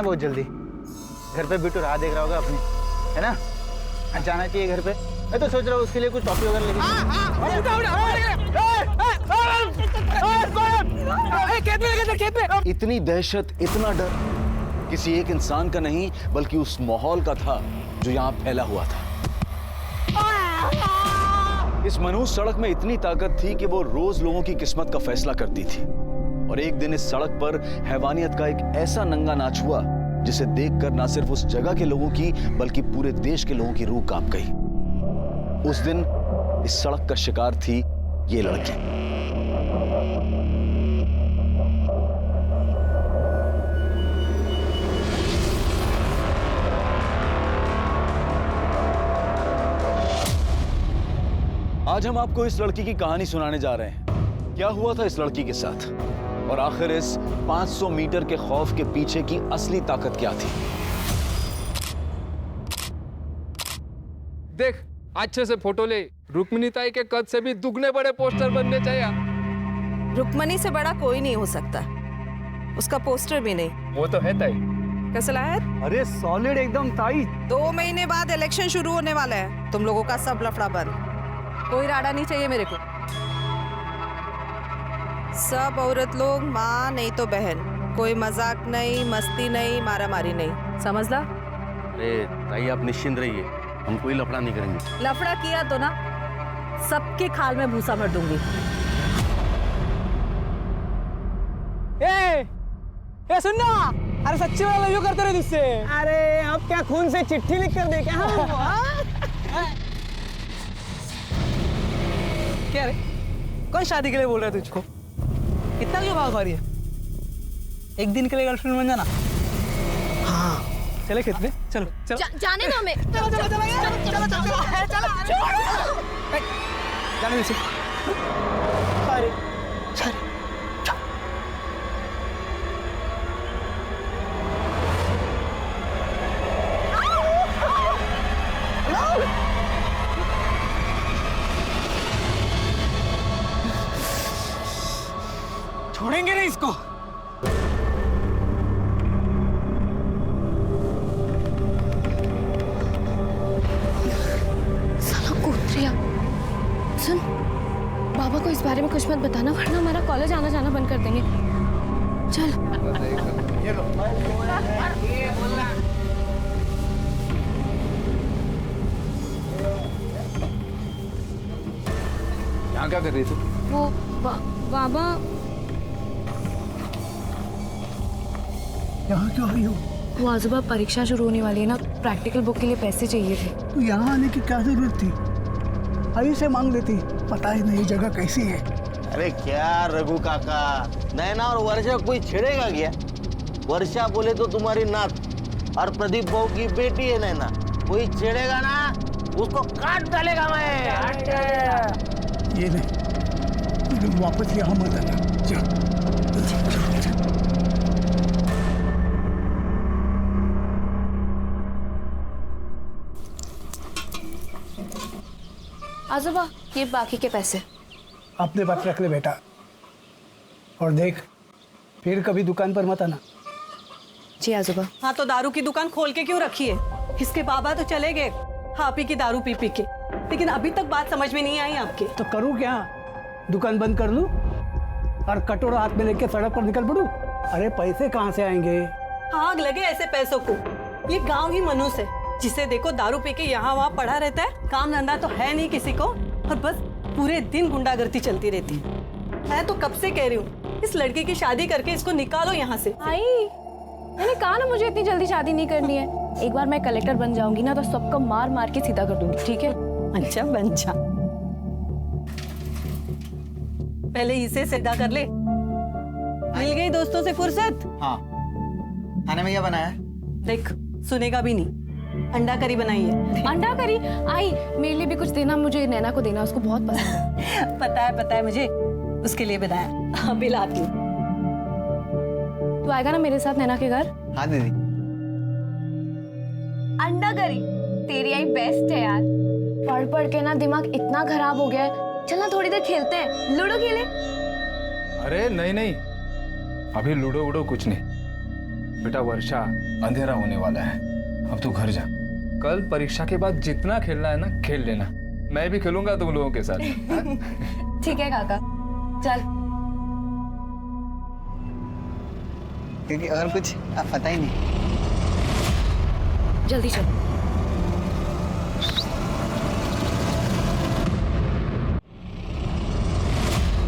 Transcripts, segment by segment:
बहुत जल्दी घर पे बिट्टू राह देख रहा होगा अपनी, है ना? जाना चाहिए घर पे। मैं तो सोच रहा हूँ उसके लिए कुछ टॉफी वगैरह लेके। इतनी दहशत, इतना डर किसी एक इंसान का नहीं बल्कि उस माहौल का था जो यहाँ फैला हुआ था। इस मनहूस सड़क में इतनी ताकत थी कि वो रोज लोगों की किस्मत का फैसला करती थी। और एक दिन इस सड़क पर हैवानियत का एक ऐसा नंगा नाच हुआ जिसे देखकर ना सिर्फ उस जगह के लोगों की बल्कि पूरे देश के लोगों की रूह कांप गई। उस दिन इस सड़क का शिकार थी ये लड़की। आज हम आपको इस लड़की की कहानी सुनाने जा रहे हैं। क्या हुआ था इस लड़की के साथ और आखिर इस 500 मीटर के खौफ के पीछे की असली ताकत क्या थी? देख अच्छे से फोटो ले। रुक्मिणी ताई के कद से भी दुगने बड़े पोस्टर बनने चाहिए। रुक्मणी से बड़ा कोई नहीं हो सकता, उसका पोस्टर भी नहीं। वो तो है ताई। कैसा है? अरे सॉलिड एकदम ताई। 2 महीने बाद इलेक्शन शुरू होने वाला है, तुम लोगों का सब लफड़ा बंद। कोई राडा नहीं चाहिए मेरे को। सब औरत लोग माँ नहीं तो बहन, कोई मजाक नहीं, मस्ती नहीं, मारा मारी नहीं, समझ ला? अरे ताई आप निश्चिंत रहिए, हम कोई लफड़ा नहीं करेंगे। लफड़ा किया तो ना सबके खाल में भूसा भर दूंगी। ए सुनना, अरे सच्ची वाला लव यू करते रहे तुझसे। अरे अब क्या खून से चिट्ठी लिख कर दे क्या? क्या रे, कौन शादी के लिए बोल रहा है तुझको? इतना क्यों भाव खा रही है? एक दिन के लिए गर्लफ्रेंड बन जाना। हाँ चले खेत में, चलो चलो। जाने दो हमें। चलो चलो चलो जाने दीजिए। अरे छोड़ेंगे नहीं इसको। साला कूतरिया। सुन, बाबा को इस बारे में कुछ मत बताना वरना हमारा कॉलेज आना जाना बंद कर देंगे। चल। यहाँ क्या कर रही थी? वो बाबा यहाँ क्यों आई हो? वो आजूबा परीक्षा शुरू होने वाली है ना, प्रैक्टिकल बुक के लिए पैसे चाहिए थे। तो यहाँ आने की क्या जरूरत थी? अभी से मांग लेती, पता ही नहीं जगह कैसी है। अरे क्या रघु काका, नैना और वर्षा कोई छेड़ेगा क्या? वर्षा बोले तो तुम्हारी नात और प्रदीप बहू की बेटी है नैना, कोई छेड़ेगा ना उसको काट डालेगा मैं। ये नहीं, वापस यहाँ मत आना। जा। आजूबा ये बाकी के पैसे अपने पास रख ले बेटा, और देख फिर कभी दुकान पर मत आना। जी आजूबा। हाँ तो दारू की दुकान खोल के क्यों रखी है? इसके बाबा तो चले गए हाँ पी की दारू पी के, लेकिन अभी तक बात समझ में नहीं आई आपके। तो करूँ क्या? दुकान बंद कर लूं और कटोरा हाथ में लेके सड़क पर निकल पड़ूं? अरे पैसे कहाँ से आएंगे? आग लगे ऐसे पैसों को। ये गांव ही मनुष्य है, जिसे देखो दारू पी के यहाँ वहाँ पड़ा रहता है, काम धंधा तो है नहीं किसी को, और बस पूरे दिन गुंडागर्दी चलती रहती है। मैं तो कब से कह रही हूँ इस लड़की की शादी करके इसको निकालो यहाँ से। आई मैंने कहा ना मुझे इतनी जल्दी शादी नहीं करनी है। एक बार मैं कलेक्टर बन जाऊंगी ना तो सबको मार मार के सीधा कर दूंगी, ठीक है? अच्छा बन जा, पहले इसे सीधा कर ले। मिल गई दोस्तों से फुर्सत? हाँ, खाने में क्या बनाया है? देख सुनेगा भी नहीं, अंडा करी बनाई है। अंडा करी? आई मेरे लिए भी कुछ देना, मुझे नैना को देना, उसको बहुत पसंद है। पता है मुझे, उसके लिए बनाया। अभी लाती हूँ। तू आएगा ना मेरे साथ नैना के घर? हाँ दीदी। अंडा करी तेरी आई बेस्ट है यार। पढ़ पढ़ के ना दिमाग इतना खराब हो गया है, चल ना थोड़ी देर खेलते हैं, लूडो खेले। अरे नहीं नहीं, अभी लूडो वूडो कुछ नहीं। बेटा वर्षा, अंधेरा होने वाला है, अब तू घर जा। कल परीक्षा के बाद जितना खेलना है ना खेल लेना, मैं भी खेलूंगा तुम लोगों के साथ। ठीक है काका, चल। क्योंकि और कुछ अब पता ही नहीं। जल्दी चल।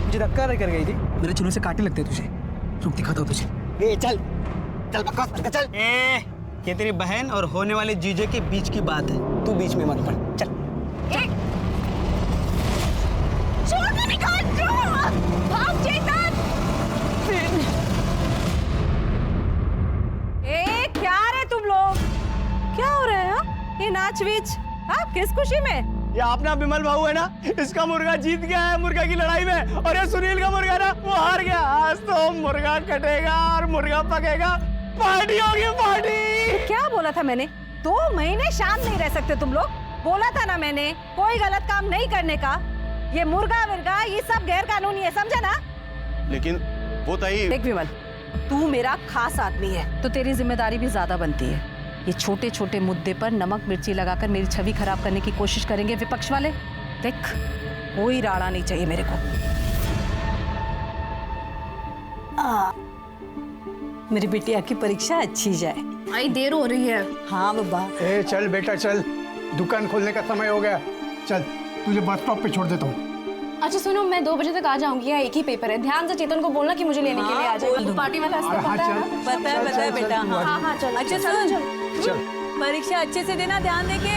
मुझे धक्का कर गई थी, मेरे चूल्हे से कांटे लगते तुझे। रुक, दिखाता हूँ तुझे। ए चल चल बकवास मत कर, चल। ये तेरी बहन और होने वाले जीजे के बीच की बात है, तू बीच में मत पड़। चल। भाग चेतन! क्या रे तुम लोग, क्या हो रहा है? हाँ? ये नाच वीच किस खुशी में? ये अपना विमल भाऊ है ना, इसका मुर्गा जीत गया है मुर्गा की लड़ाई में, और ये सुनील का मुर्गा ना वो हार गया। आज तो मुर्गा कटेगा और मुर्गा पकेगा, पार्टी होगी पार्टी। क्या बोला था मैंने? 2 महीने शांत नहीं रह सकते तुम लोग? बोला था ना मैंने कोई गलत काम नहीं करने का। ये मुर्गा विर्गा ये सब गैर कानूनी है, समझा ना? लेकिन वो ताई, देख विमल, तू मेरा खास आदमी है तो तेरी जिम्मेदारी भी ज्यादा बनती है। ये छोटे छोटे मुद्दे पर नमक मिर्ची लगाकर मेरी छवि खराब करने की कोशिश करेंगे विपक्ष वाले। देख, कोई राड़ा नहीं चाहिए मेरे को। मेरी बिटिया की परीक्षा अच्छी जाए। आई देर हो रही है। हाँ बाबा। ए चल बेटा चल, दुकान खोलने का समय हो गया। चल तुझे बस स्टॉप पे छोड़ देता हूँ। अच्छा सुनो, मैं 2 बजे तक आ जाऊंगी, या एक ही पेपर है। ध्यान से चेतन को बोलना कि मुझे लेने के लिए आ जाए। तो पार्टी वाला रास्ता हाँ, पता है चल। ना? पता है बेटा। हाँ चल। अच्छा सुन, परीक्षा अच्छे से देना, ध्यान देके।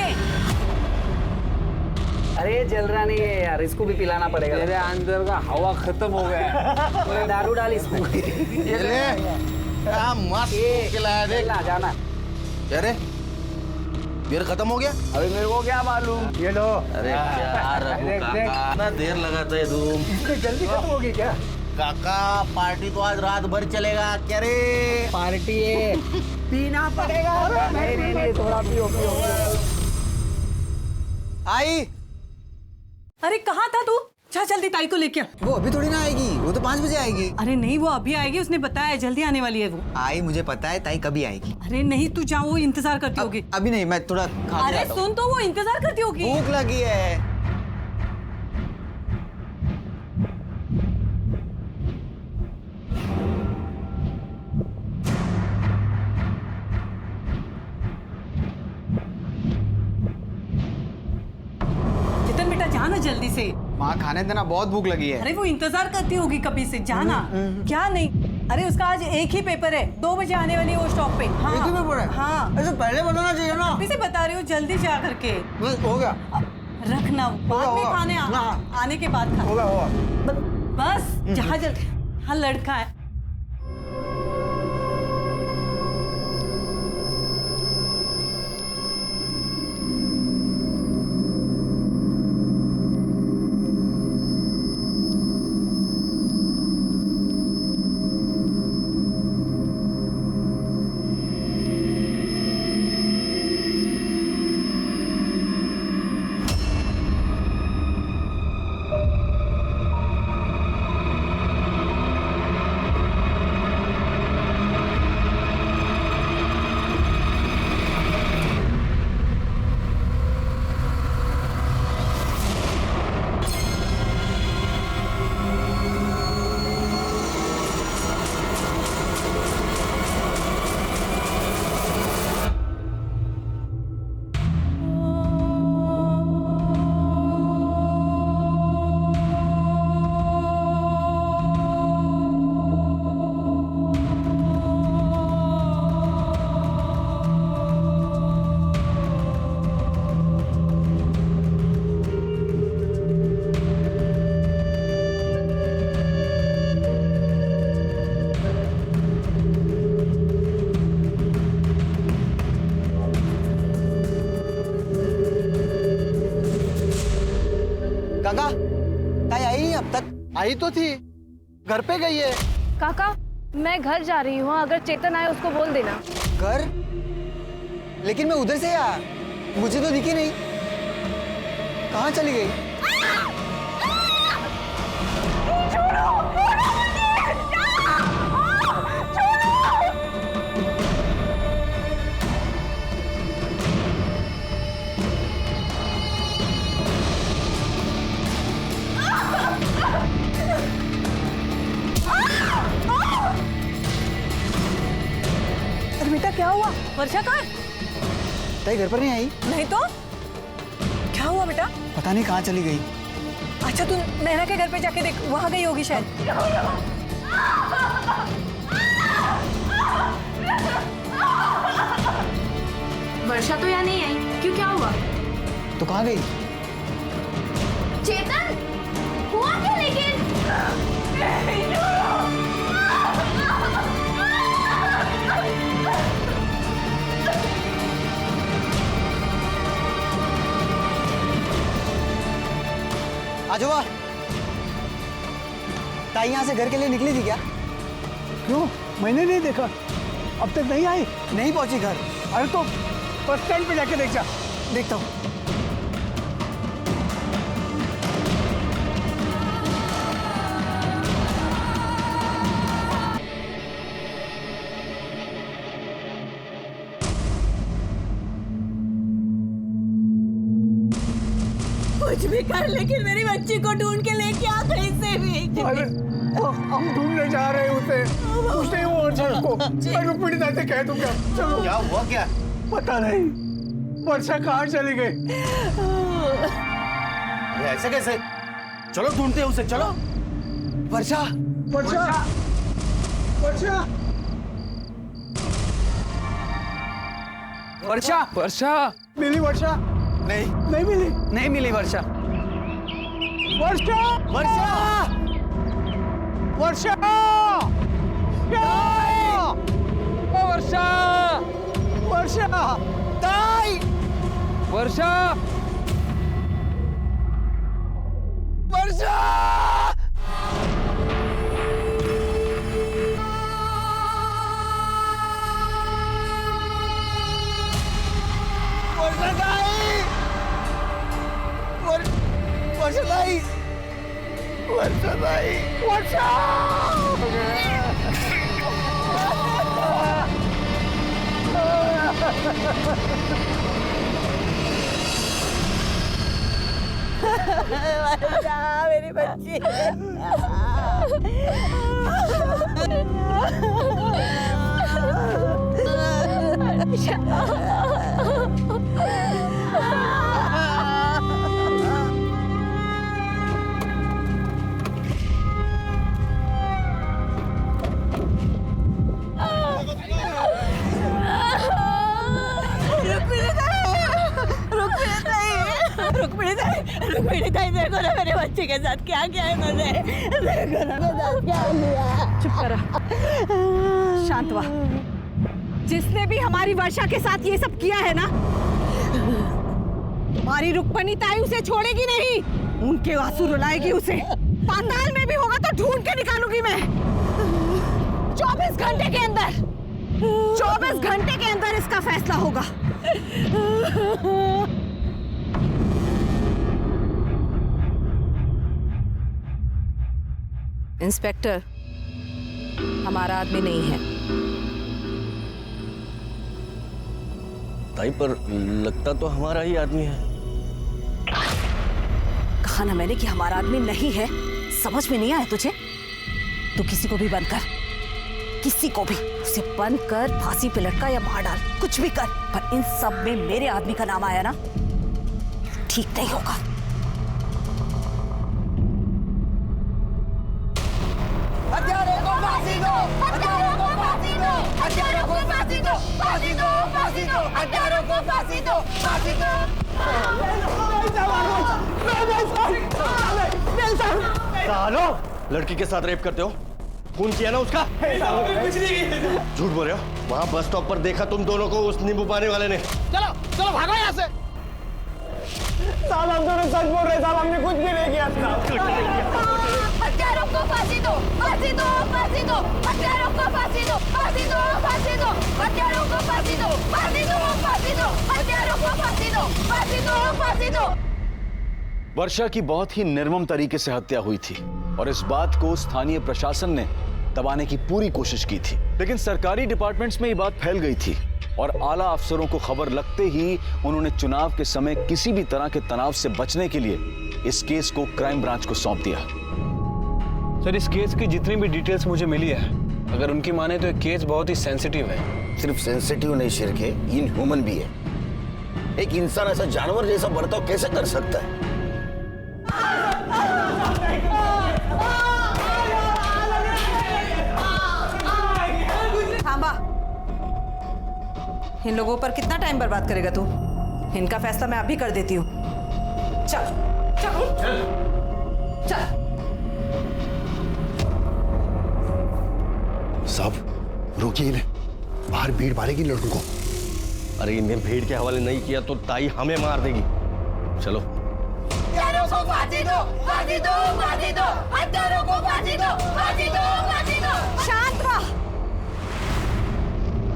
अरे जल रहा नहीं है यार, इसको भी पिलाना पड़ेगा। तेरे अंदर का हवा खत्म हो गया है। दारू डाल इसमें। ये ले, क्या मस्त खिलाया देख। जाना। अरे बियर खत्म हो गया? अरे मेरे को क्या मालूम। ये लो। अरे क्या रघु काका, ना देर लगाते है तुम। इतनी जल्दी खत्म होगी क्या? काका पार्टी तो आज रात भर चलेगा क्या रे? पार्टी है, पीना पड़ेगा। नहीं थोड़ा पियो। आई, अरे कहाँ था तू? जा जल्दी ताई को लेके आ। वो अभी थोड़ी ना आएगी, वो तो 5 बजे आएगी। अरे नहीं, वो अभी आएगी, उसने बताया जल्दी आने वाली है वो। आई, मुझे पता है ताई कभी आएगी। अरे नहीं, तू जा, वो इंतजार करती होगी। अभी नहीं, मैं थोड़ा खा के अरे आता हूँ। सुन तो, वो इंतजार करती होगी। भूख लगी है। चेतन बेटा जाना जल्दी से। माँ खाने देना, बहुत भूख लगी है। अरे वो इंतजार करती होगी कभी से, जाना। क्या नहीं? अरे उसका आज एक ही पेपर है, 2 बजे आने वाली है वो स्टॉप पे। हाँ, एक ही पेपर है? हाँ, ऐसे पहले बताना चाहिए ना। अभी से बता रही हूँ, जल्दी जा करके बस हो गया, रखना, बाद में होगा। खाने हाँ। आने के बाद खा। होगा। बस जहाँ जल्दी। हाँ लड़का है। काका, ताई आई नहीं अब तक? आई तो थी, घर पे गई है। काका, मैं घर जा रही हूँ, अगर चेतन आए उसको बोल देना। घर? लेकिन मैं उधर से आया, मुझे तो दिखी नहीं। कहाँ चली गई? बेटा क्या हुआ? वर्षा कहाँ है? ताई घर पर नहीं आई? नहीं तो क्या हुआ बेटा? पता नहीं कहाँ चली गई। अच्छा तू नैना के घर पे जाके देख, वहां गई होगी शायद। वर्षा तो यहाँ नहीं आई, क्यों, क्या हुआ? तो कहाँ गई? चेतन, हुआ क्या लेकिन? आजोबा, ताई यहाँ से घर के लिए निकली थी क्या? क्यों, मैंने नहीं देखा, अब तक नहीं आई। नहीं पहुंची घर। अरे तो बस स्टैंड पे जाके देख जा। देखता हूँ। कुछ भी कर, लेकिन मेरी बच्ची को ढूंढ के लेके आ कहीं से भी। अरे हम ढूंढने जा रहे हैं उसे, कुछ नहीं हुआ वर्षा को। मैं रुक्मिणी ताई से कह दूंगा। चलो। क्या हुआ क्या? पता नहीं वर्षा कहाँ चली गई। अरे ऐसे कैसे? चलो ढूंढते हैं उसे, चलो। वर्षा, वर्षा, वर्षा, वर्षा, वर्षा मिली वर्षा? नहीं, नहीं मिली। नहीं मिली वर्षा। वर्षा, वर्षा, वर्षा, वर्षा वर्षा, ताई, वर्षा वर्षा, वर्षा ताई, वर्षा ताई, वर्षा ताई, वर्षा। वर्षा मेरी बच्ची। रुक्मिणी ताई, देखो ना मेरे बच्चे के साथ क्या किया है इन्होंने। देखो ना मेरे साथ क्या किया। चुप करो, शांत हुआ। जिसने भी हमारी वर्षा के साथ ये सब किया है ना, हमारी रुक्मिणी ताई उसे छोड़ेगी नहीं। उनके आंसू रुलाएगी उसे। पाताल में भी होगा तो ढूंढ के निकालूंगी मैं। 24 घंटे के अंदर, 24 घंटे के अंदर इसका फैसला होगा। इंस्पेक्टर, हमारा आदमी नहीं है। ताई पर लगता तो हमारा ही आदमी है। कहा ना मैंने कि हमारा आदमी नहीं है। समझ में नहीं आया तुझे? तो किसी को भी बंद कर, किसी को भी उसे बंद कर, फांसी पे लटका या मार डाल, कुछ भी कर, पर इन सब में मेरे आदमी का नाम आया ना, ठीक नहीं होगा। हत्यारे को फांसी दो, हत्यारे को फांसी दो, हत्यारे को फांसी दो, फांसी दो, फांसी दो, हत्यारों को फांसी दो, फांसी दो। सालो, लड़की के साथ रेप करते हो? खून किया ना उसका? झूठ बोल रहे हो। वहाँ बस स्टॉप पर देखा तुम दोनों को उस नींबू पानी वाले ने। चलो चलो भागो यहाँ से। साहब हम दोनों सच बोल रहे, साहब हमने कुछ भी नहीं किया। हत्यारों को फांसी दो, फांसी दो, फांसी दो, हत्यारों को फांसी दो, फांसी दो, फांसी दो, हत्यारों को फांसी दो, फांसी दो, फांसी दो, हत्यारों को फांसी दो, फांसी दो, फांसी दो। वर्षा की बहुत ही निर्मम तरीके से हत्या हुई थी और इस बात को स्थानीय प्रशासन ने दबाने की पूरी कोशिश की थी, लेकिन सरकारी डिपार्टमेंट्स में ये बात फैल गई थी और आला अफसरों को खबर लगते ही उन्होंने चुनाव के समय किसी भी तरह के तनाव से बचने के लिए इस केस को क्राइम ब्रांच को सौंप दिया। सर, इस केस की जितनी भी डिटेल्स मुझे मिली है, अगर उनकी माने तो ये केस बहुत ही सेंसिटिव है सिर्फ सेंसिटिव नहीं शिरके, इनह्यूमन भी है। एक इंसान ऐसा जानवर जैसा बर्ताव कैसे कर सकता है? थांबा। इन लोगों पर कितना टाइम बर्बाद करेगा तू? इनका फैसला मैं अभी कर देती हूँ। चल चल चल। साहब रोकिए इन्हें, बाहर भीड़ मारेगी लड़कों को। अरे इन्हें भीड़ के हवाले नहीं किया तो ताई हमें मार देगी। चलो। हत्यारों को फांसी दो, फांसी दो, फांसी दो, हत्यारों को फांसी दो, फांसी दो, फांसी दो। शांत रह।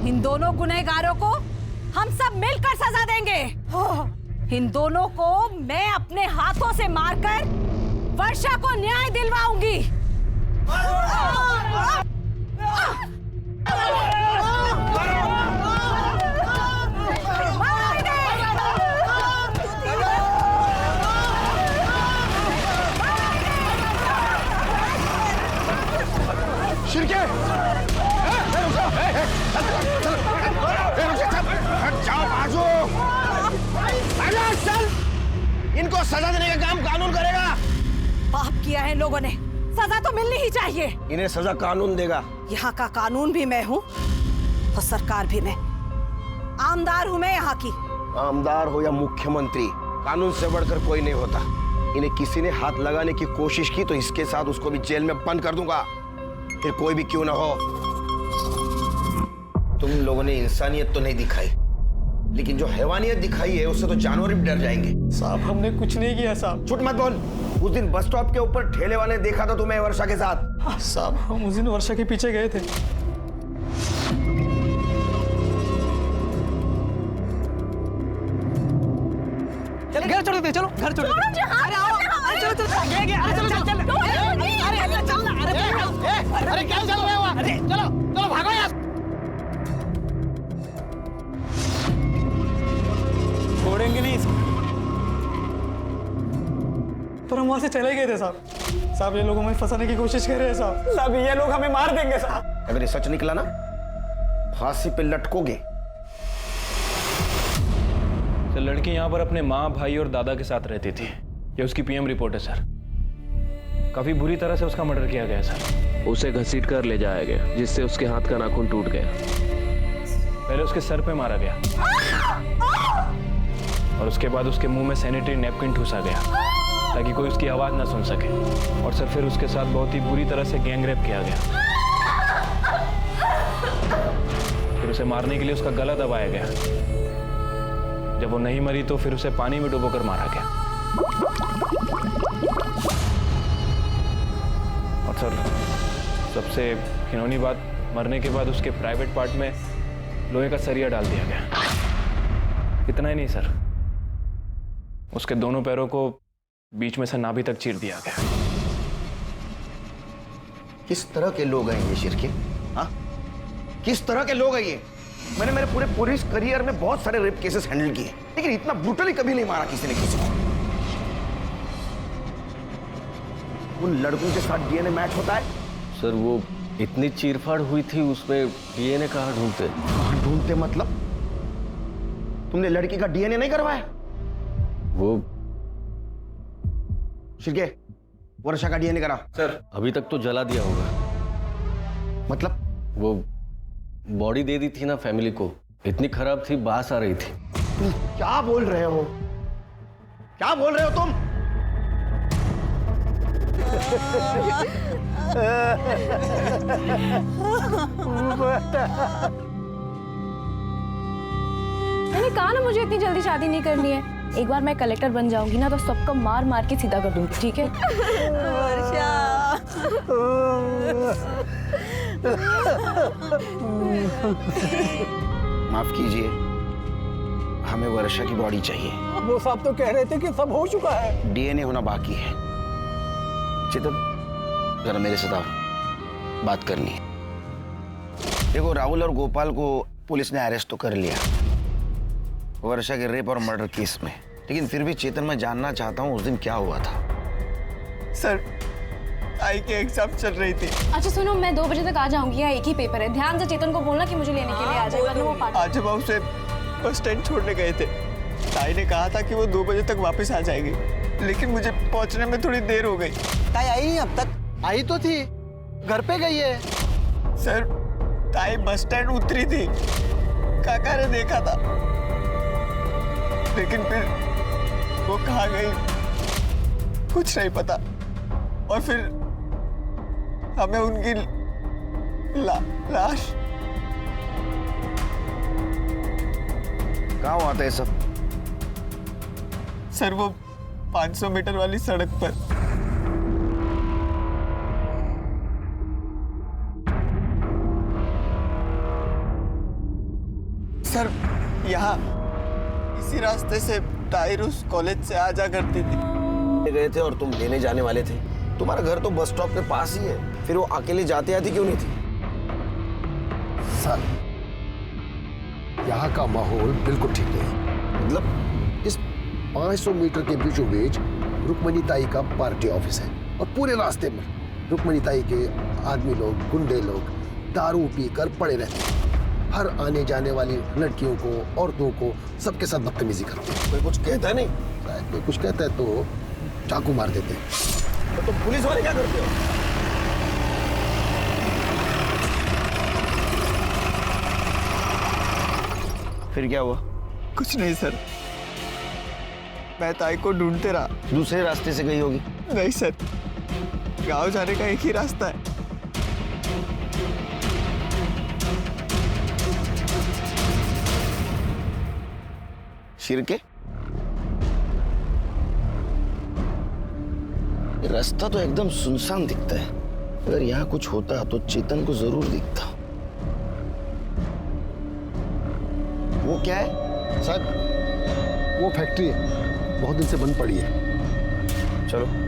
इन दोनों गुनहगारों को हम सब मिलकर सजा देंगे। इन दोनों को मैं अपने हाथों से मारकर वर्षा को न्याय दिलवाऊंगी। शिरके चल, इनको सजा देने का काम कानून करेगा। पाप किया है लोगों ने, सजा तो मिलनी ही चाहिए। इन्हें सजा कानून देगा। यहाँ का कानून भी मैं हूँ और सरकार भी मैं। आमदार हूँ मैं यहाँ की। आमदार हो या मुख्यमंत्री, कानून से बढ़कर कोई नहीं होता। इन्हें किसी ने हाथ लगाने की कोशिश की तो इसके साथ उसको भी जेल में बंद कर दूंगा, फिर कोई भी क्यों ना हो। तुम लोगों ने इंसानियत तो नहीं दिखाई, लेकिन जो हैवानियत दिखाई है उससे तो जानवर भी डर जाएंगे। साहब हमने कुछ नहीं किया साहब। झूठ मत बोल। उस दिन बस स्टॉप के ऊपर ठेले वाले ने देखा था तुम्हें वर्षा के साथ। साहब हम उस दिन वर्षा के पीछे गए थे। चलो घर छोड़ देते, चलो घर छोड़ देते। अरे आओ, अरे चलो चलो, अरे चलो चल चल। अरे चल ना, अरे क्या चल रहा है? अरे चलो चलो भागो यार। छोड़ेंगे नहीं इसको। पर हम वहां से चले गए थे साहब। साहब ये लोग हमें फंसाने की कोशिश कर रहे हैं साहब। साहब ये लोग हमें मार देंगे साहब। अगर ये सच निकला ना, फांसी पे लटकोगे। सर लड़की यहाँ पर अपने माँ, भाई और दादा के साथ रहती थी। ये उसकी पीएम रिपोर्ट है सर। काफी बुरी तरह से उसका मर्डर किया गया सर। उसे घसीट कर ले जाया गया, जिससे उसके हाथ का नाखून टूट गया। पहले उसके सर पे मारा गया और उसके बाद उसके मुंह में सैनिटरी नैपकिन ठूसा गया ताकि कोई उसकी आवाज ना सुन सके। और सर फिर उसके साथ बहुत ही बुरी तरह से गैंग रेप किया गया। फिर उसे मारने के लिए उसका गला दबाया गया। जब वो नहीं मरी तो फिर उसे पानी में डुबोकर मारा गया। और सर सबसे घिनौनी बात, मरने के बाद उसके प्राइवेट पार्ट में लोहे का सरिया डाल दिया गया। इतना ही नहीं सर, उसके दोनों पैरों को बीच में से नाभि तक चीर दिया गया। किस तरह के लोग हैं ये शिरके? हाँ, किस तरह के लोग हैं ये? मैंने मेरे पूरे पुलिस करियर में बहुत सारे रेप केसेस हैंडल किए, लेकिन इतना ब्रूटली कभी नहीं मारा किसी ने किसी को। उन लड़कों के साथ डीएनए मैच होता है? सर वो इतनी चीरफाड़ हुई थी, उसमें डीएनए कहाँ ढूंढते? कहाँ ढूंढते मतलब? तुमने लड़की का डीएनए नहीं करवाया? वो शिरके, वर्षा का डीएनए करा। सर अभी तक तो जला दिया होगा। मतलब? वो बॉडी दे दी थी ना फैमिली को, इतनी खराब थी, बास आ रही थी। तुम क्या बोल रहे हो? क्या बोल रहे हो तुम? मैंने कहा ना मुझे इतनी जल्दी शादी नहीं करनी है। एक बार मैं कलेक्टर बन जाऊंगी ना तो सबको मार मार के सीधा कर दूंगी, ठीक है? वर्षा। माफ कीजिए, हमें वर्षा की बॉडी चाहिए। वो साहब तो कह रहे थे कि सब हो चुका है। डीएनए होना बाकी है। चेतन जरा मेरे साथ आओ, बात करनी है। देखो राहुल और गोपाल को पुलिस ने अरेस्ट तो कर लिया वर्षा के रेप और मर्डर केस में, लेकिन फिर भी चेतन मैं जानना चाहता हूं उस दिन क्या हुआ था। सर ताई के एग्जाम चल रही थी। अच्छा सुनो, मैं 2 बजे तक आ जाऊंगी, यहाँ एक ही पेपर है। ध्यान से चेतन को बोलना कि मुझे लेने के लिए आ जाए, वरना वो पागल। आज हम उसे बस स्टैंड छोड़ने गए थे। ताई ने कहा था कि वो 2 बजे तक वापस आ जाएगी, लेकिन मुझे पहुंचने में थोड़ी देर हो गई। ताई आई नहीं अब तक? आई तो थी, घर पे गई है। सर, ताई बस स्टैंड उतरी थी, काका ने देखा था, लेकिन फिर वो कहाँ गई कुछ नहीं पता। और फिर हमें उनकी लाश। कहाँ हुआ था ये सब? सर, वो 500 मीटर वाली सड़क पर। सर, यहाँ इसी रास्ते से ताहिर उस कॉलेज से आ जा करती थी। गए थे और तुम लेने जाने वाले थे। तुम्हारा घर तो बस स्टॉप के पास ही है, फिर वो अकेले जाते आती क्यों नहीं थी? सर, यहाँ का माहौल बिल्कुल ठीक नहीं। मतलब इस 500 मीटर के बीचों बीच रुक्मणी ताई का पार्टी ऑफिस है और पूरे रास्ते में रुक्मणी ताई के आदमी लोग, गुंडे लोग दारू पीकर पड़े रहते हैं। हर आने जाने वाली लड़कियों को, औरतों को, सबके साथ बदतमीजी करते हैं। कोई कुछ कहता नहीं? शायद कोई कुछ कहता है तो चाकू मार देते हैं। तो तुम पुलिस वाले क्या करते हो? फिर क्या हुआ? कुछ नहीं सर, मैं ताई को ढूंढते रहा। दूसरे रास्ते से गई होगी। नहीं सर, गांव जाने का एक ही रास्ता है। शिरके, रास्ता तो एकदम सुनसान दिखता है। अगर यहाँ कुछ होता तो चेतन को जरूर दिखता। वो क्या है? सर, वो फैक्ट्री है, बहुत दिन से बंद पड़ी है। चलो।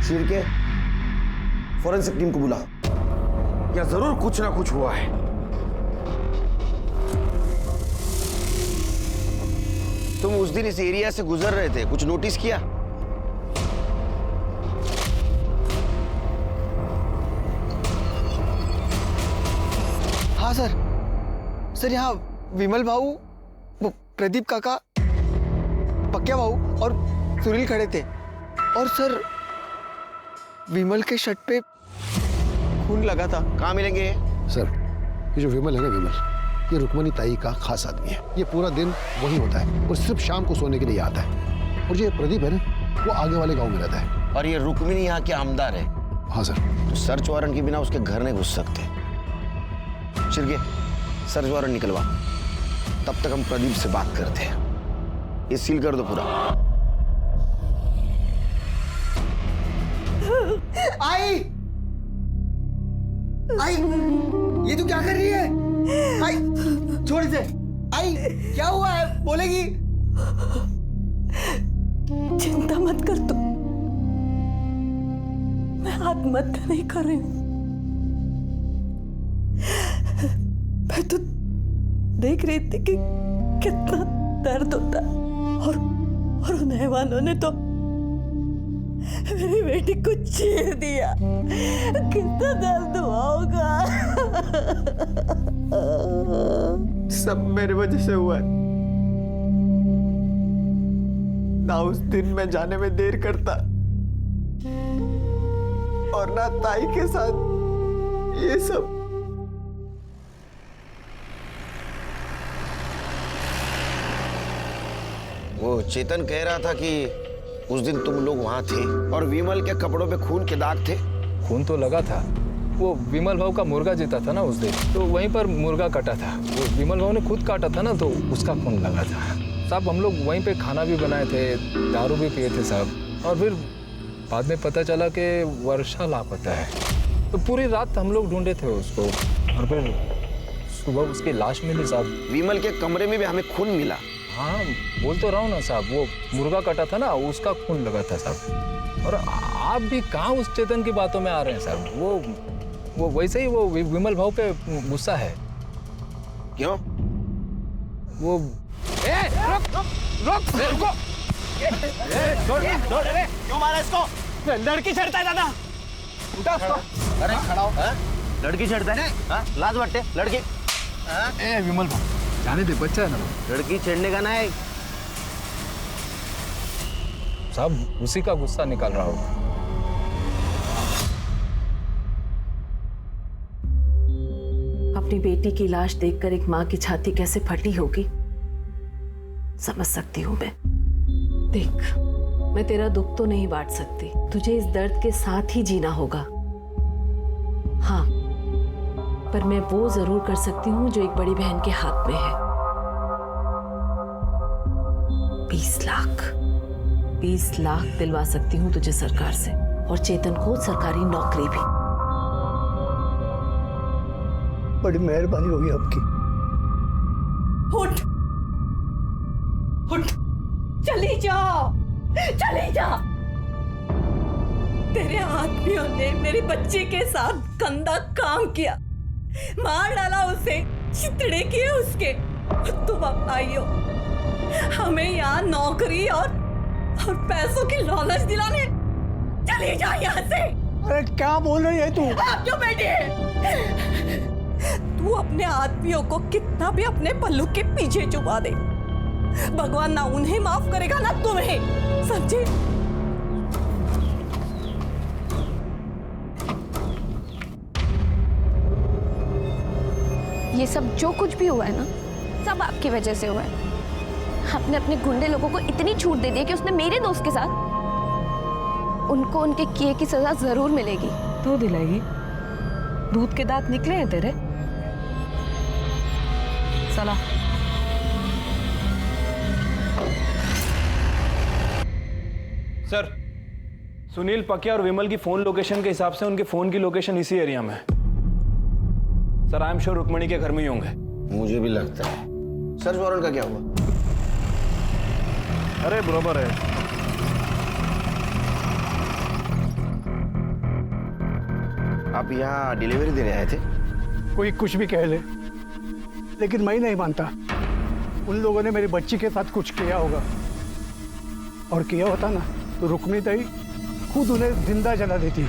शिरके, फॉरेंसिक टीम को बुला। या जरूर कुछ ना कुछ हुआ है। तुम उस दिन इस एरिया से गुजर रहे थे, कुछ नोटिस किया? हाँ सर, सर यहाँ विमल भाऊ, वो प्रदीप काका, पक्या भाऊ और सुनील खड़े थे। और सर, विमल के शर्ट पे खून लगा था। कहाँ मिलेंगे? सर, ये जो विमल है ना, विमल, ये रुक्मणी ताई का खास आदमी है। ये पूरा दिन वही होता है और सिर्फ शाम को सोने के लिए आता है। और ये प्रदीप है ना, वो आगे वाले गांव में रहता है। और ये रुक्मिणी यहाँ के आमदार है। हाँ सर। तो सर्च वारंट के बिना उसके घर नहीं घुस सकते। शिरके, सर्च वारंट निकलवा, तब तक हम प्रदीप से बात करते हैं। ये सील कर दो पूरा। आई आई, ये तू क्या कर रही है? आई छोड़ दे। आई क्या हुआ है, बोलेगी? चिंता मत कर तू, मैं आत्महत्या नहीं कर रही हूं। मैं तो देख रही थी कि कितना दर्द होता और उन हैवानों ने तो मेरी बेटी को चीर दिया। कितना दर्द हुआ होगा। सब मेरे वजह से हुआ है। ना उस दिन मैं जाने में देर करता और ना ताई के साथ ये सब। वो चेतन कह रहा था कि उस दिन तुम लोग वहां थे और विमल के कपड़ों पे खून के दाग थे। खून तो लगा था, वो विमल भाव का मुर्गा जीता था ना उस दिन, तो वहीं पर मुर्गा कटा था। वो विमल भाव ने खुद काटा था ना, तो उसका खून लगा था साहब। हम लोग वहीं पे खाना भी बनाए थे, दारू भी पिए थे साहब। और फिर बाद में पता चला कि वर्षा लापता है, तो पूरी रात हम लोग ढूंढे थे उसको और फिर सुबह उसकी लाश मिली साहब। विमल के कमरे में भी हमें खून मिला। हाँ बोल तो रहा हूँ ना साहब, वो मुर्गा कटा था ना, उसका खून लगा था साहब। और आप भी कहाँ उस चेतन की बातों में आ रहे हैं साहब। वो वैसे ही वो विमल भाव पे गुस्सा है। क्यों? वो रुको क्यों मारा इसको? लड़की छेड़ता है दादा। उठा उसको। अरे खड़ा हो। लड़की छेड़ता है? हाँ? लाज बट्टे लड़की। ए विमल भाव, जाने दे, बच्चा है ना। लड़की छेड़ने का ना है साहब, उसी का गुस्सा निकाल रहा होगा। अपनी बेटी की लाश देखकर एक माँ की छाती कैसे फटी होगी समझ सकती हूँ मैं। देख, मैं तेरा दुख तो नहीं बांट सकती, तुझे इस दर्द के साथ ही जीना होगा। हाँ, पर मैं वो जरूर कर सकती हूँ जो एक बड़ी बहन के हाथ में है। 20 लाख दिलवा सकती हूँ तुझे सरकार से, और चेतन को सरकारी नौकरी भी। बड़ी मेहरबानी होगी आपकी। उठ उठ, चली जा, चली जा। तेरे आदमियों ने मेरे बच्चे के साथ गंदा काम किया, मार डाला उसे, चितड़े किए उसके। तुम अब आई हो हमें यहाँ नौकरी और पैसों की लालच दिलाने। चली जा यहाँ से। अरे क्या बोल रही है तू? आप क्यों बैठे? तू अपने आदमियों को कितना भी अपने पल्लू के पीछे छुपा दे, भगवान ना उन्हें माफ करेगा ना तुम्हें, समझे? ये सब जो कुछ भी हुआ है ना, सब आपकी वजह से हुआ है। आपने अपने गुंडे लोगों को इतनी छूट दे दी कि उसने मेरे दोस्त के साथ, उनको उनके किए की सजा जरूर मिलेगी। तो दिलाएगी? दूध के दांत निकले हैं तेरे। चला। सर, सुनील पकिया और विमल की फोन लोकेशन के हिसाब से उनके फोन की लोकेशन इसी एरिया में है। Sir, I am sure Rukmani के घर में ही होंगे। मुझे भी लगता है। सर्च वारंट का क्या हुआ? अरे बराबर है। आप यहाँ डिलीवरी देने आए थे? कोई कुछ भी कह ले, लेकिन मैं नहीं मानता। उन लोगों ने मेरी बच्ची के साथ कुछ किया होगा, और किया होता ना तो रुक्मिणी ताई खुद उन्हें जिंदा जला देती।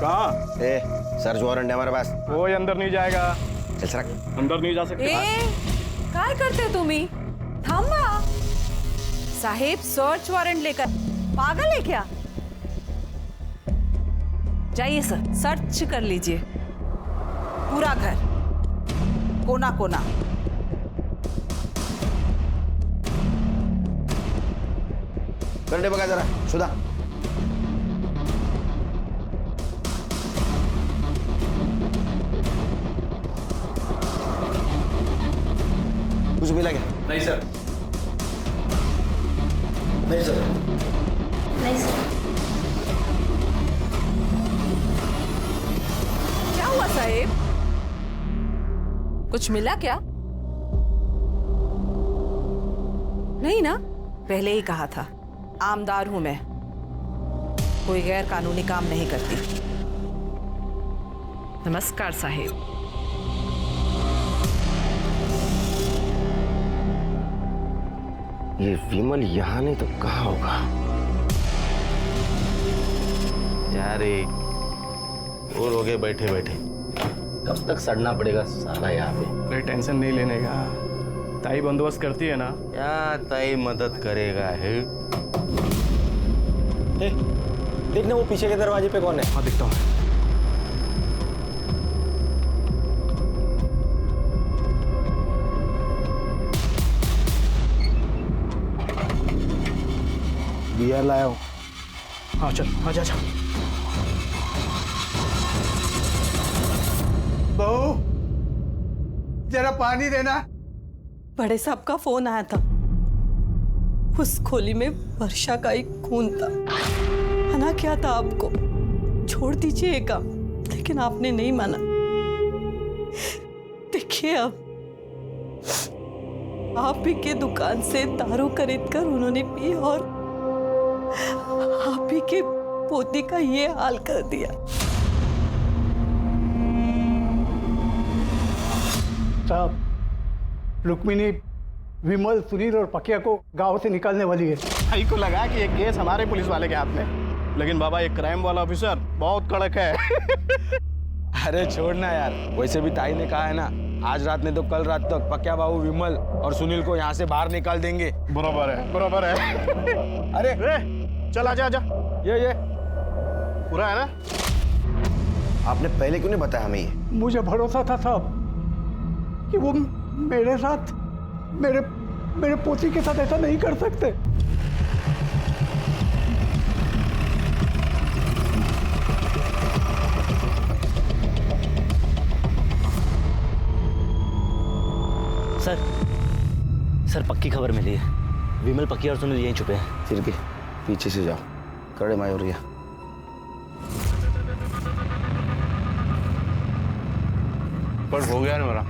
कहाँ? सर्च वारंट है हमारे पास। कोई अंदर नहीं जाएगा। चल सरक। अंदर नहीं जा सकते। काय करते तुम्ही? थांबा साहेब, सर्च वॉरंट लेकर पागल है क्या? जाइए सर, सर्च कर लीजिए पूरा घर, कोना कोना। करने बघा जरा सुधा। कुछ मिला क्या? नहीं सर। नहीं सर। नहीं सर। क्या हुआ साहेब, कुछ मिला क्या? नहीं ना, पहले ही कहा था, आमदार हूं मैं, कोई गैर कानूनी काम नहीं करती। नमस्कार साहेब। ये विमल यहाँ नहीं तो कहाँ होगा? यार और हो गए बैठे बैठे, कब तक सड़ना पड़ेगा साला यहाँ पे? अरे टेंशन नहीं लेने का, ताई बंदोबस्त करती है ना। क्या ताई मदद करेगा है? देखना वो पीछे के दरवाजे पे कौन है। हाँ दिखता हूँ। बियर लाया हूँ। हाँ चल आजा जा। बहू जरा पानी देना। बड़े साहब का फोन आया था, उस खोली में वर्षा का एक खून था। मना किया था आपको, छोड़ दीजिए ये काम, लेकिन आपने नहीं माना। देखिए अब आप ही के दुकान से दारू खरीद कर उन्होंने पी और आप ही के पोती का ये हाल कर दिया। साहब रुक्मिणी विमल, सुनील और पकिया को गांव से निकालने वाली है। भाई को लगा कि ये केस हमारे पुलिस वाले के हाथ में, लेकिन बाबा एक क्राइम वाला ऑफिसर बहुत कड़क है। अरे छोड़ना यार, वैसे भी ताई ने कहा है ना, आज रात नहीं तो कल रात तक पक्या बाबू विमल और सुनील को यहाँ से बाहर निकाल देंगे। बराबर है, बराबर है। अरे चल आजा आजा। ये पूरा है ना? आपने पहले क्यों नहीं बताया हमें ये? मुझे भरोसा था साहब कि वो मेरे साथ, मेरे पोती के साथ ऐसा नहीं कर सकते। सर पक्की खबर मिली है, विमल, पक्की और सुनील यहीं छुपे हैं। फिर के पीछे से जाओ, कड़े मायूरिया। पर हो गया ना मेरा।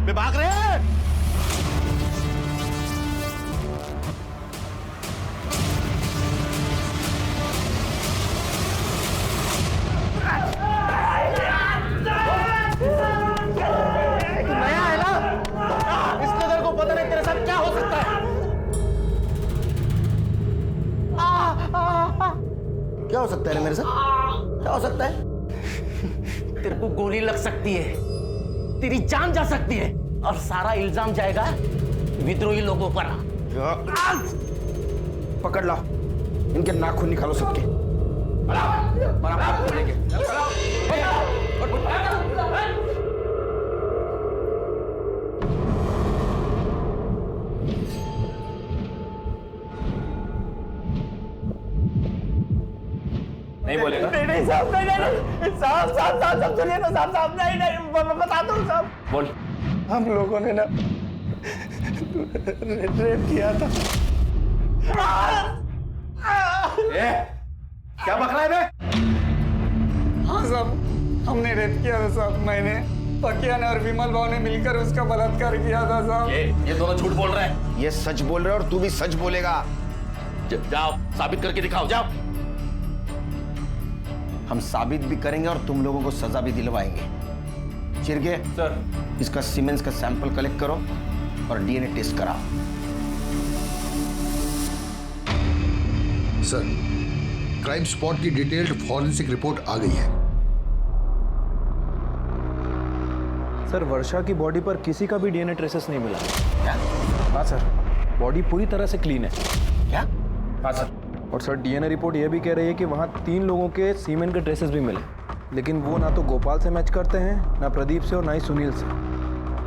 बे भाग रहे हैं। नया है ना, इसलिए तेरे को पता नहीं तेरे साथ क्या हो सकता है। क्या हो सकता है मेरे साथ? क्या हो सकता है? तेरे को गोली लग सकती है, तेरी जान जा सकती है, और सारा इल्जाम जाएगा विद्रोही लोगों पर। पकड़ लो, इनके नाखून निकालो सबके। नहीं बोलेगा? नहीं साहब, नहीं साहब सुनिए ना साहब, नहीं बता दो साहब। बोल। हम लोगों ने ना रेप किया था। क्या बक रहा है बे? हाँ साहब, हमने रेप किया था साहब। मैंने, पकिया ने और विमल भाव ने मिलकर उसका बलात्कार किया था साहब। ये दोनों झूठ बोल रहे हैं। ये सच बोल रहे हैं और तू भी सच बोलेगा। जाओ साबित करके दिखाओ, जाओ। हम साबित भी करेंगे और तुम लोगों को सजा भी दिलवाएंगे। चिरगे सर, इसका सीमेंस का सैंपल कलेक्ट करो और डीएनए टेस्ट कराओ। सर, क्राइम स्पॉट की डिटेल्ड फॉरेंसिक रिपोर्ट आ गई है। सर, वर्षा की बॉडी पर किसी का भी डीएनए ट्रेसेस नहीं मिला। क्या? हाँ सर, बॉडी पूरी तरह से क्लीन है। क्या? हाँ सर। और सर, डीएनए रिपोर्ट ये भी कह रही है कि वहाँ 3 लोगों के सीमेन के ट्रेसेस भी मिले, लेकिन वो ना तो गोपाल से मैच करते हैं, ना प्रदीप से और ना ही सुनील से।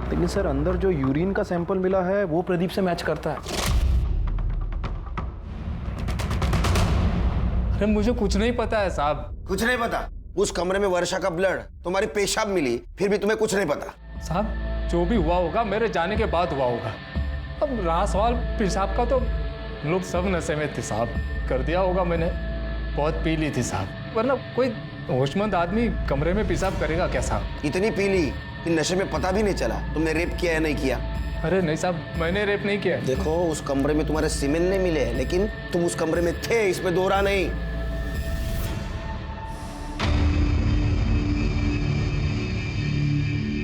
लेकिन सर, अंदर जो यूरिन का सैंपल मिला है वो प्रदीप से मैच करता है। अरे मुझे कुछ नहीं पता है साहब। कुछ नहीं पता? उस कमरे में वर्षा का ब्लड, तुम्हारी पेशाब मिली, फिर भी तुम्हें कुछ नहीं पता? साहब, जो भी हुआ होगा मेरे जाने के बाद हुआ होगा। अब रहा सवाल पेशाब का, तो लोग सब नशे में थे साहब, कर दिया होगा मैंने, बहुत पी ली थी साहब, वरना कोई होशमंद आदमी कमरे में पेशाब करेगा क्या साहब? इतनी पी ली कि नशे में पता भी नहीं चला तुमने रेप किया या नहीं किया? अरे नहीं साहब, मैंने रेप नहीं किया। देखो, उस कमरे में तुम्हारे सीमेन नहीं मिले, लेकिन तुम उस कमरे में थे, इसमें दोहरा नहीं।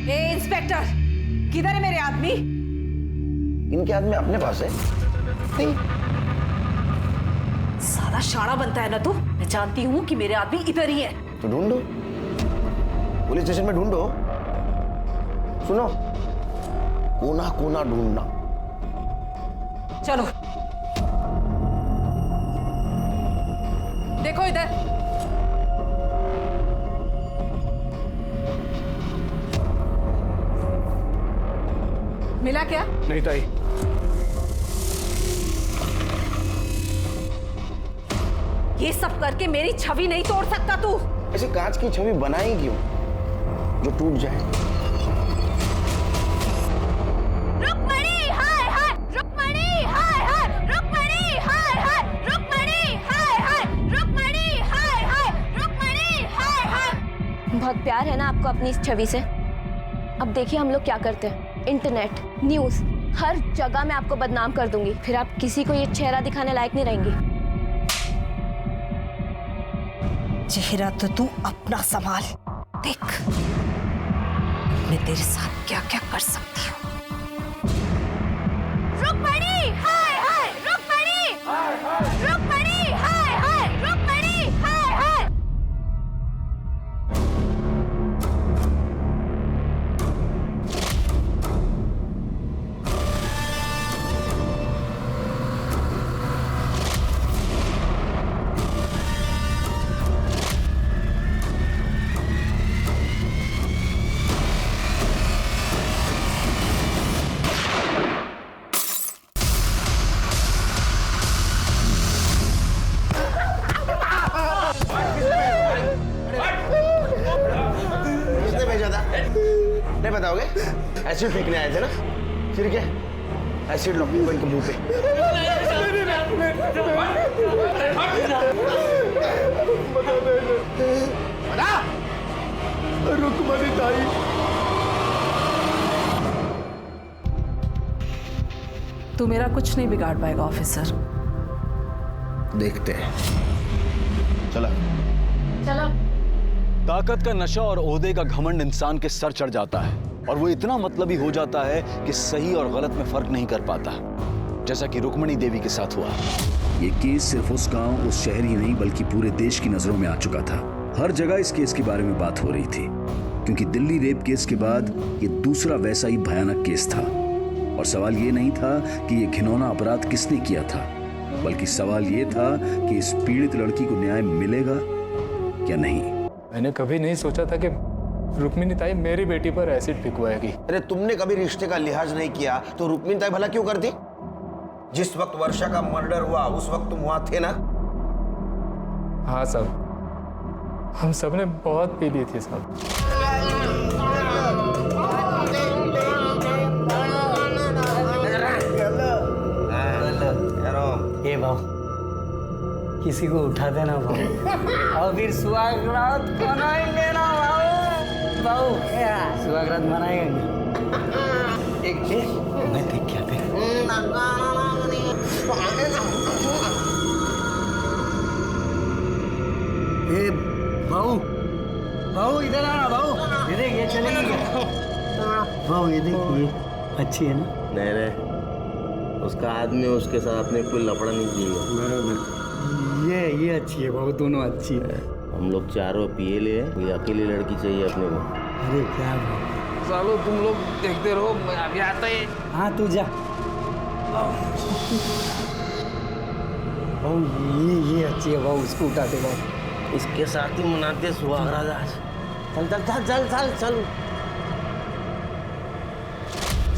ए इंस्पेक्टर, किधर है मेरे आदमी? इनके आदमी अपने पास है। नहीं। साला शाना बनता है ना तू। मैं जानती हूँ कि मेरे आदमी इधर ही है। तो ढूंढो, पुलिस स्टेशन में ढूंढो। सुनो, कोना कोना ढूंढना। चलो देखो इधर। मिला क्या? नहीं ताई। ये सब करके मेरी छवि नहीं तोड़ सकता तू। ऐसे कांच की छवि बनाई क्यों जो टूट जाए? रुक्मणी, हाय हाय, रुक्मणी, हाय हाय, रुक्मणी, हाय हाय, रुक्मणी, हाय हाय, रुक्मणी, हाय हाय, रुक्मणी, हाय हाय। बहुत प्यार है ना आपको अपनी इस छवि से। अब देखिए हम लोग क्या करते हैं, इंटरनेट, न्यूज़, हर जगह मैं आपको बदनाम कर दूंगी, फिर आप किसी को ये चेहरा दिखाने लायक नहीं रहेंगी। चेहरा तो तू अपना संभाल, देख मैं तेरे साथ क्या क्या कर सकती हूँ। रुक्मणी, हाय हाय, रुक्मणी, रुक्मणी, हाय हाय, रुक्मणी, हाय हाय। नहीं बताओगे? एसिड फेंकने आए थे ना? फिर क्या? एसिड लो पीपल के मुंह पे। रुक्मणी ताई। तू मेरा कुछ नहीं बिगाड़ पाएगा ऑफिसर। देखते हैं। चलो चलो। ताकत का नशा और ओहदे का घमंड इंसान के सर चढ़ जाता है और वो इतना मतलबी हो जाता है कि सही और गलत में फर्क नहीं कर पाता, जैसा कि रुक्मणी देवी के साथ हुआ। ये केस सिर्फ उस गांव, उस शहर ही नहीं बल्कि पूरे देश की नजरों में आ चुका था। हर जगह इस केस के बारे में बात हो रही थी, क्योंकि दिल्ली रेप केस के बाद ये दूसरा वैसा ही भयानक केस था। और सवाल ये नहीं था कि ये घिनौना अपराध किसने किया था, बल्कि सवाल ये था कि इस पीड़ित लड़की को न्याय मिलेगा या नहीं। मैंने कभी नहीं सोचा था कि रुक्मिणी ताई मेरी बेटी पर एसिड फेंकवाएगी। अरे तुमने कभी रिश्ते का लिहाज नहीं किया तो रुक्मिणी ताई भला क्यों करती? जिस वक्त वर्षा का मर्डर हुआ उस वक्त तुम वहां थे ना? हाँ साहब, हम सब ने बहुत पी ली थी साहब। ए भाव, किसी को उठा देना भाव, और फिर सुहागरात मनाएंगे ना भाव। भाव सुहागरात मनाएंगे। एक मैं देख क्या थे। ए भाऊ, भाऊ इधर आना भाऊ, ये देख ये चलेगी क्या? भाऊ ये देख, ये अच्छी है ना? नहीं रे, उसका आदमी उसके साथ अपने कोई लफड़ा नहीं चाहिए। बरोबर, ये अच्छी है भाऊ, दोनों अच्छी है। हम लोग चारों पिए ले, कोई अकेली लड़की चाहिए अपने को। अरे क्या भाऊ, सालो तुम लोग देखते रहो, मैं अभी आता ही। हाँ तू जा भाऊ, ये अच्छी है भाऊ, उसको उठाते भाऊ। इसके साथ ही मनाते सुहागरात आज। चल चल चल चल चल चल।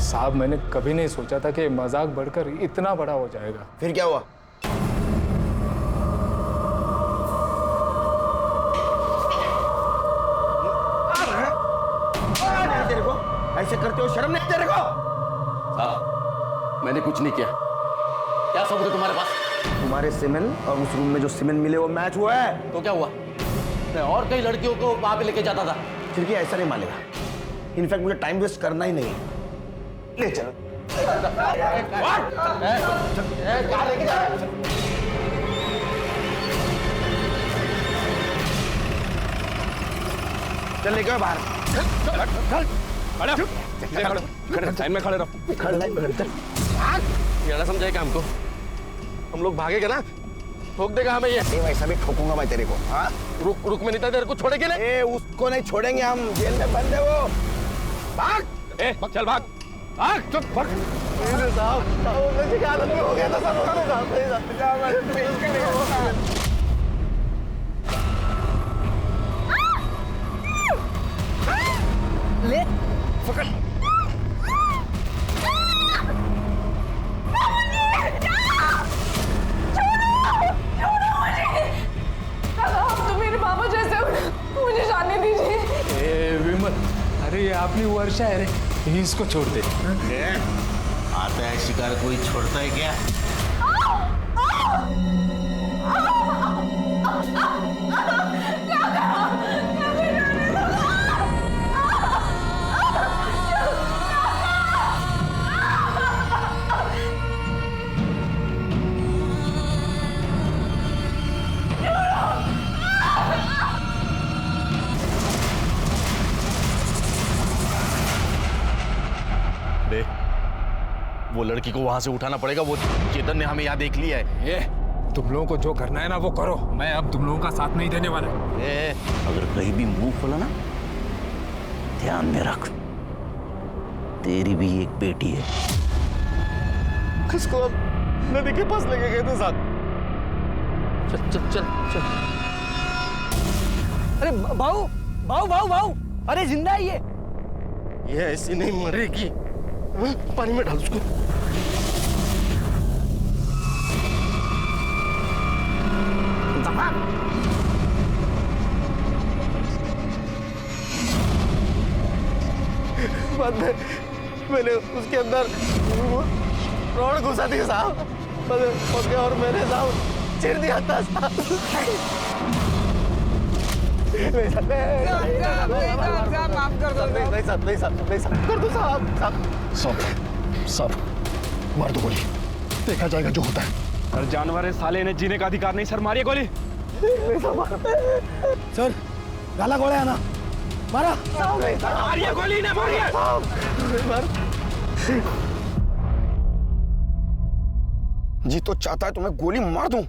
साहब मैंने कभी नहीं सोचा था कि मजाक बढ़कर इतना बड़ा हो जाएगा। फिर क्या हुआ? तेरे को ऐसे करते हो शर्म नहीं तेरे को? साहब मैंने कुछ नहीं किया। क्या सबूत है तुम्हारे पास? तुम्हारे सीमेंट और उस रूम में जो सीमेंट मिले वो मैच हुआ है। तो क्या हुआ? मैं और कई लड़कियों को वहां पे लेके जाता था। फिर क्या ऐसा नहीं मानेगा? इनफैक्ट मुझे टाइम वेस्ट करना ही नहीं है। ले चलो। कहाँ लेके जा रहा है? चल लेके आओ बाहर। लाइन में खड़े रहो। ये समझाए क्या हमको? हम लोग भागेगा ना, ठोक देगा हमें ये। वैसा भी ठोकूंगा मैं तेरे को। हाँ रुक में नहीं था, तेरे को छोड़ेंगे ना? उसको नहीं छोड़ेंगे हम, जेल में बंद है वो। भाग। चल भाग भाग। चुप भाग। हालत में हो गया था ले पकड़। तो मेरे बाबा जैसे मुझे जाने दीजिए। विमल, अरे ये अपनी वर्षा है रे, इसको छोड़ दे। आता है शिकार, कोई छोड़ता है क्या? वो लड़की को वहां से उठाना पड़ेगा। वो चेतन ने हमें यहाँ देख लिया है। ये तुम लोगों को जो करना है ना वो करो, मैं अब तुम लोगों का साथ नहीं देने वाला। अगर कहीं भी मुंह खोला ना, ध्यान में रख, तेरी भी एक बेटी है। किसको नदी के पास लेके गए थे साथ? चल चल चल चल। अरे भाऊ भाऊ भाऊ भाऊ, अरे जिंदा है ये ऐसी नहीं मरेगी। पानी में डाल उसको। बाद में मैंने उसके अंदर रॉड घुसा दी साहब, और मैंने साहब चिर दिया था साहब। माफ कर दो। नहीं साहब कर दो साहब। मार दो गोली, देखा जाएगा जो होता है। सर जानवर है साले, इन्हें जीने का अधिकार नहीं। सर मारिए गोली। सर गाला गोला है ना, मारा। मारिए गोली, ना मारिए। जी तो चाहता है तो मैं गोली मार दूं,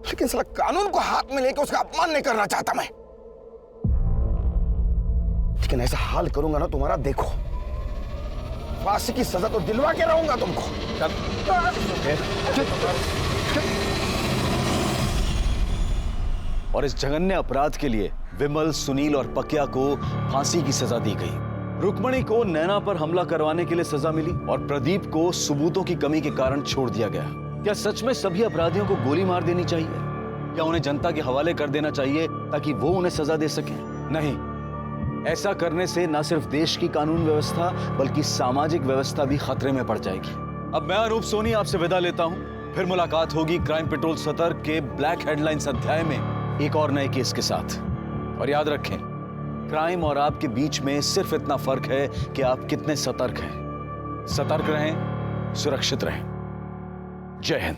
लेकिन साला कानून को हाथ में लेकर उसका अपमान नहीं करना चाहता मैं। लेकिन ऐसा हाल करूंगा ना तुम्हारा, देखो फांसी की सजा तो दिलवा के रहूंगा तुमको। और इस जघन्य अपराध के लिए विमल, सुनील और पकिया को फांसी की सजा दी गई। रुक्मणी को नैना पर हमला करवाने के लिए सजा मिली और प्रदीप को सबूतों की कमी के कारण छोड़ दिया गया। क्या सच में सभी अपराधियों को गोली मार देनी चाहिए? क्या उन्हें जनता के हवाले कर देना चाहिए ताकि वो उन्हें सजा दे सके? नहीं, ऐसा करने से न सिर्फ देश की कानून व्यवस्था बल्कि सामाजिक व्यवस्था भी खतरे में पड़ जाएगी। अब मैं अनूप सोनी आपसे विदा लेता हूं। फिर मुलाकात होगी क्राइम पेट्रोल सतर्क के ब्लैक हेडलाइंस अध्याय में एक और नए केस के साथ। और याद रखें, क्राइम और आपके बीच में सिर्फ इतना फर्क है कि आप कितने सतर्क हैं। सतर्क रहें, सुरक्षित रहें। जय हिंद।